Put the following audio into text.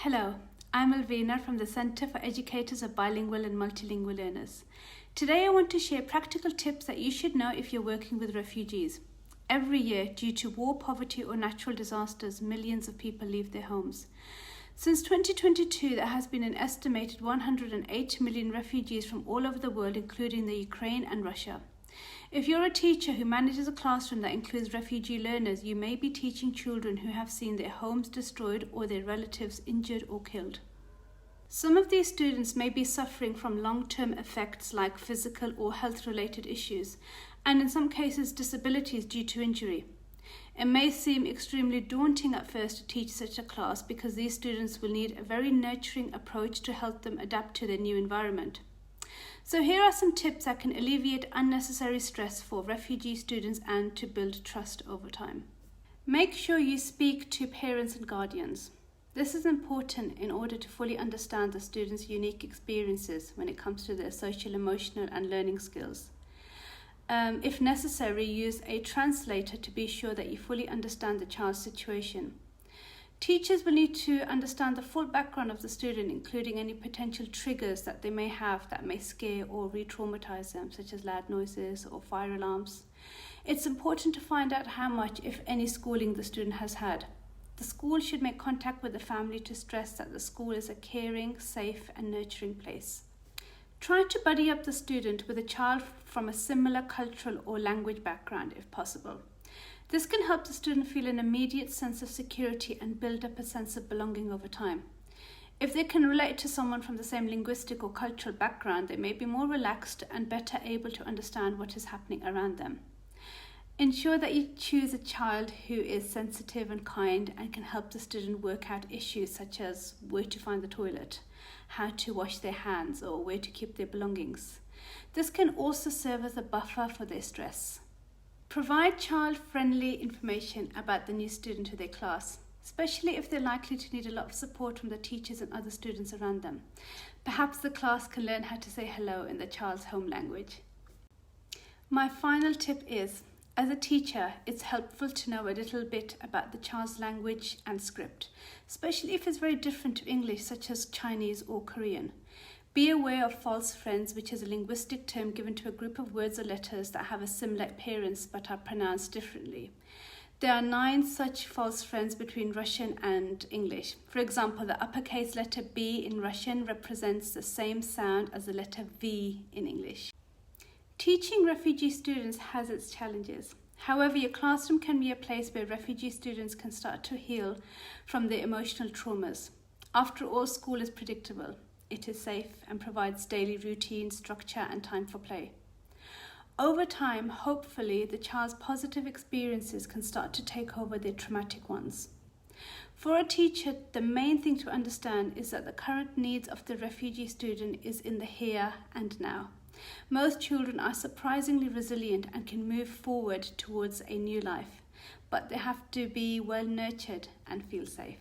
Hello, I'm Alveena from the Centre for Educators of Bilingual and Multilingual Learners. Today I want to share practical tips that you should know if you're working with refugees. Every year, due to war, poverty or natural disasters, millions of people leave their homes. Since 2022, there has been an estimated 108 million refugees from all over the world, including the Ukraine and Russia. If you're a teacher who manages a classroom that includes refugee learners, you may be teaching children who have seen their homes destroyed or their relatives injured or killed. Some of these students may be suffering from long-term effects like physical or health-related issues, and in some cases disabilities due to injury. It may seem extremely daunting at first to teach such a class because these students will need a very nurturing approach to help them adapt to their new environment. So here are some tips that can alleviate unnecessary stress for refugee students and to build trust over time. Make sure you speak to parents and guardians. This is important in order to fully understand the students' unique experiences when it comes to their social, emotional and learning skills. If necessary, use a translator to be sure that you fully understand the child's situation. Teachers will need to understand the full background of the student, including any potential triggers that they may have that may scare or re-traumatize them, such as loud noises or fire alarms. It's important to find out how much, if any, schooling the student has had. The school should make contact with the family to stress that the school is a caring, safe and nurturing place. Try to buddy up the student with a child from a similar cultural or language background if possible. This can help the student feel an immediate sense of security and build up a sense of belonging over time. If they can relate to someone from the same linguistic or cultural background, they may be more relaxed and better able to understand what is happening around them. Ensure that you choose a child who is sensitive and kind and can help the student work out issues such as where to find the toilet, how to wash their hands, or where to keep their belongings. This can also serve as a buffer for their stress. Provide child-friendly information about the new student to their class, especially if they're likely to need a lot of support from the teachers and other students around them. Perhaps the class can learn how to say hello in the child's home language. My final tip is, as a teacher, it's helpful to know a little bit about the child's language and script, especially if it's very different to English, such as Chinese or Korean. Be aware of false friends, which is a linguistic term given to a group of words or letters that have a similar appearance but are pronounced differently. There are 9 such false friends between Russian and English. For example, the uppercase letter B in Russian represents the same sound as the letter V in English. Teaching refugee students has its challenges. However, your classroom can be a place where refugee students can start to heal from their emotional traumas. After all, school is predictable. It is safe and provides daily routine, structure and time for play. Over time, hopefully, the child's positive experiences can start to take over their traumatic ones. For a teacher, the main thing to understand is that the current needs of the refugee student is in the here and now. Most children are surprisingly resilient and can move forward towards a new life, but they have to be well nurtured and feel safe.